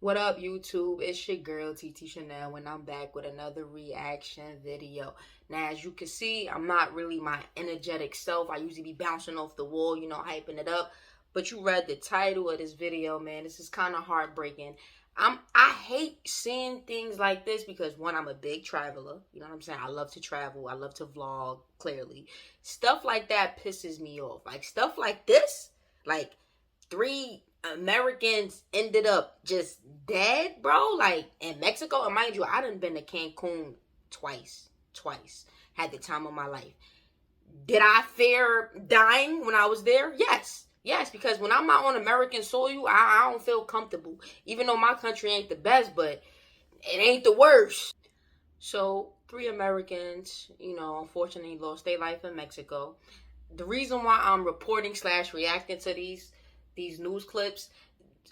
What up, YouTube? It's your girl, TT Shanell, and I'm back with another reaction video. Now, as you can see, I'm not really my energetic self. I usually be bouncing off the wall, hyping it up. But you read the title of this video, man. This is kind of heartbreaking. I hate seeing things like this because, one, I'm a big traveler. You know what I'm saying? I love to travel. I love to vlog, clearly. Stuff like that pisses me off. Like, stuff like this, like 3 Americans ended up just dead, bro. Like in Mexico, and mind you, I done been to Cancun twice. Had the time of my life. Did I fear dying when I was there? Yes, because when I'm out on American soil, I don't feel comfortable. Even though my country ain't the best, but it ain't the worst. So 3 Americans, unfortunately lost their life in Mexico. The reason why I'm reporting / reacting to these news clips,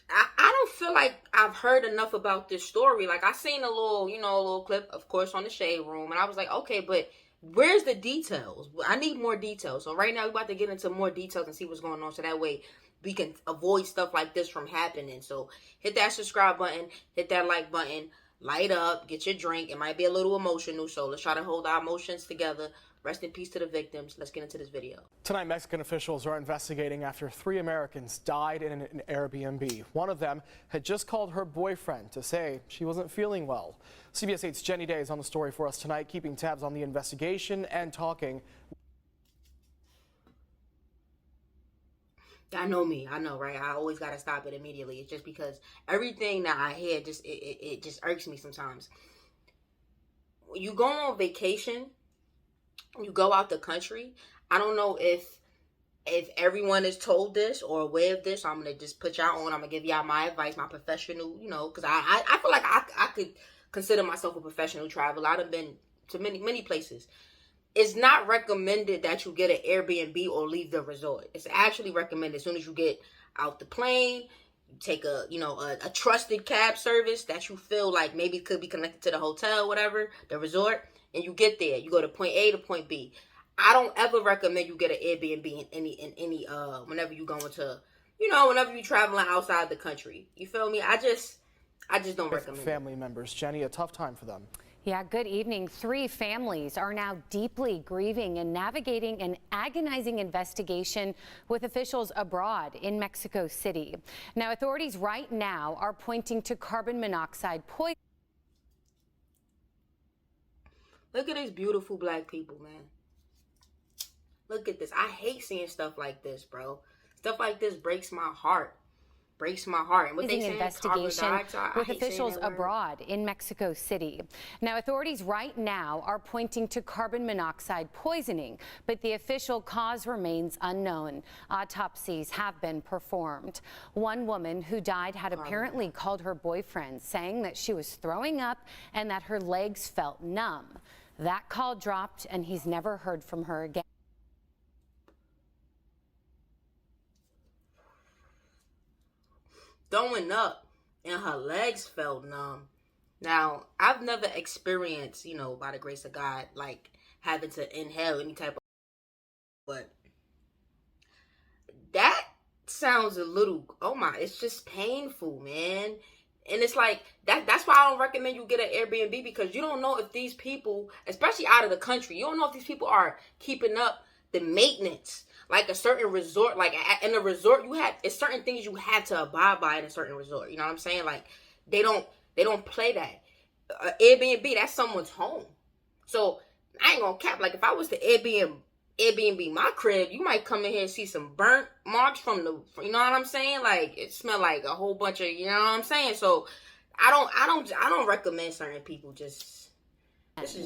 I don't feel like I've heard enough about this story. Like, I seen a little clip, of course, on the Shade Room, and I was like, okay, but where's the details? I need more details. So right now, we're about to get into more details and see what's going on, so that way we can avoid stuff like this from happening. So hit that subscribe button, hit that like button, light up, get your drink. It might be a little emotional, so let's try to hold our emotions together. Rest in peace to the victims. Let's get into this video. Tonight, Mexican officials are investigating after 3 Americans died in an Airbnb. One of them had just called her boyfriend to say she wasn't feeling well. CBS 8's Jenny Day is on the story for us tonight, keeping tabs on the investigation and talking. I know me. I know, right? I always got to stop it immediately. It's just because everything that I hear it just irks me sometimes. When you go on vacation, you go out the country, I don't know if everyone is told this or aware of this. So I'm going to just put y'all on. I'm going to give y'all my advice, my professional, because I feel like I could consider myself a professional traveler. I've been to many places. It's not recommended that you get an Airbnb or leave the resort. It's actually recommended as soon as you get out the plane, you take a trusted cab service that you feel like maybe could be connected to the hotel, whatever, the resort, and you get there. You go to point A to point B. I don't ever recommend you get an Airbnb in any whenever you going to, whenever you traveling outside the country. You feel me? I just don't recommend family members. Jenny, a tough time for them. Yeah, good evening. 3 families are now deeply grieving and navigating an agonizing investigation with officials abroad in Mexico City. Now, authorities right now are pointing to carbon monoxide poisoning. Look at these beautiful black people, man. Look at this. I hate seeing stuff like this, bro. Stuff like this breaks my heart. And what they say, investigation with officials abroad in Mexico City. Now, authorities right now are pointing to carbon monoxide poisoning, but the official cause remains unknown. Autopsies have been performed. One woman who died had apparently called her boyfriend, saying that she was throwing up and that her legs felt numb. That call dropped, and he's never heard from her again. Throwing up and her legs felt numb. Now, I've never experienced, by the grace of God, like having to inhale any type of, but that sounds a little, it's just painful, man. And it's like, that's why I don't recommend you get an Airbnb, because you don't know if these people, especially out of the country, you don't know if these people are keeping up the maintenance. Like a certain resort, like in a resort, it's certain things you have to abide by in a certain resort. You know what I'm saying? Like they don't play that. Airbnb, that's someone's home. So I ain't gonna cap. Like if I was to Airbnb my crib, you might come in here and see some burnt marks from the, you know what I'm saying? Like it smelled like a whole bunch of, you know what I'm saying? So I don't recommend certain people just. He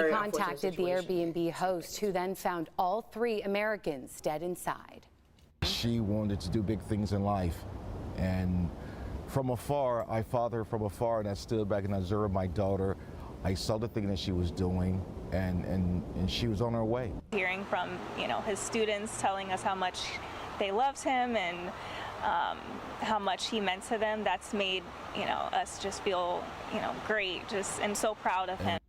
contacted the Airbnb host, who then found all 3 Americans dead inside. She wanted to do big things in life, and from afar, I followed her from afar, and I stood back and I observed my daughter. I saw the thing that she was doing, and she was on her way. Hearing from his students telling us how much they loved him and how much he meant to them, that's made us just feel great, and so proud of him.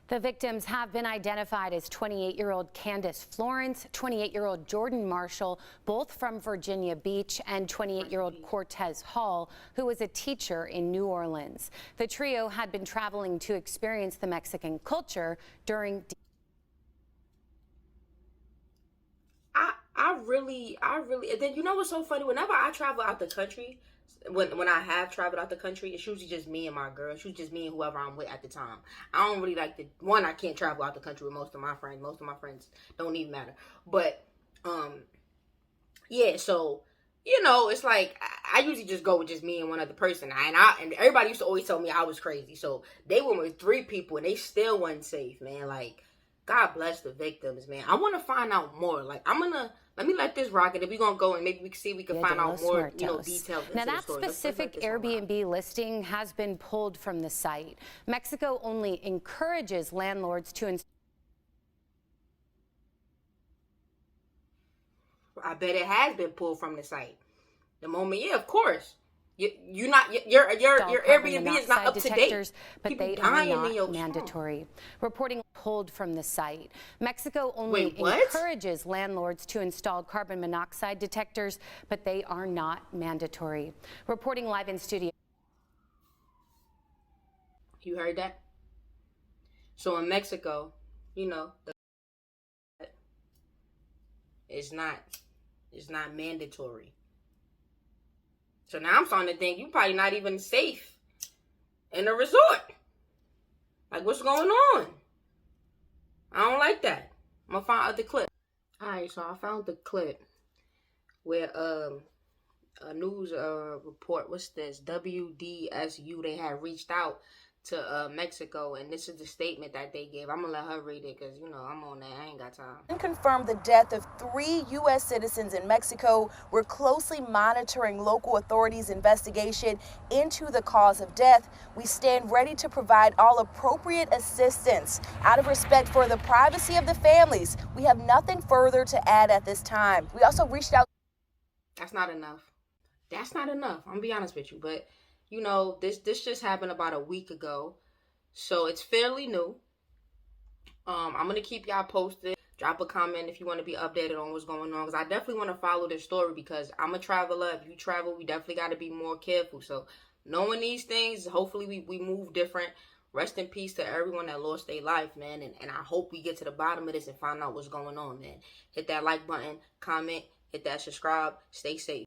The victims have been identified as 28-year-old Candace Florence, 28-year-old Jordan Marshall, both from Virginia Beach, and 28-year-old Cortez Hall, who was a teacher in New Orleans. The trio had been traveling to experience the Mexican culture during I really, and then you know what's so funny? Whenever I travel out the country, when I have traveled out the country, it's usually just me and my girl. It's usually just me and whoever I'm with at the time. I don't really like I can't travel out the country with most of my friends. Most of my friends don't even matter. But, yeah, so, you know, it's like, I usually just go with just me and one other person. And everybody used to always tell me I was crazy. So, they went with 3 people and they still wasn't safe, man. Like, God bless the victims, man. I want to find out more. Like, let me let this rock, and then we're going to go and maybe we can see if we can find out more, details. Now, that specific Airbnb listing has been pulled from the site. Mexico only encourages landlords to install. I bet it has been pulled from the site. The moment, yeah, of course. Your Airbnb is not up to date. But People they dying are in your not mandatory. Reporting pulled from the site. Mexico only Wait, what? encourages landlords to install carbon monoxide detectors, but they are not mandatory. Reporting live in studio. You heard that? So in Mexico, you know, it's not mandatory. So now I'm starting to think you're probably not even safe in a resort. Like, what's going on? I don't like that. I'm gonna find other clip. Alright, so I found the clip where a news report, what's this? WDSU, they had reached out to Mexico, and this is the statement that they gave. I'm gonna let her read it because, you know, I'm on that. I ain't got time. Confirmed the death of 3 U.S. citizens in Mexico. We're closely monitoring local authorities' investigation into the cause of death. We stand ready to provide all appropriate assistance. Out of respect for the privacy of the families, we have nothing further to add at this time. We also reached out. That's not enough. That's not enough. I'm gonna be honest with you, but you know, this just happened about a week ago, so it's fairly new. I'm gonna keep y'all posted. Drop a comment if you want to be updated on what's going on, because I definitely want to follow this story, because I'm a traveler. If you travel, we definitely got to be more careful. So knowing these things, hopefully we move different. Rest in peace to everyone that lost their life, man, and I hope we get to the bottom of this and find out what's going on, man. Hit that like button, comment, hit that subscribe, stay safe.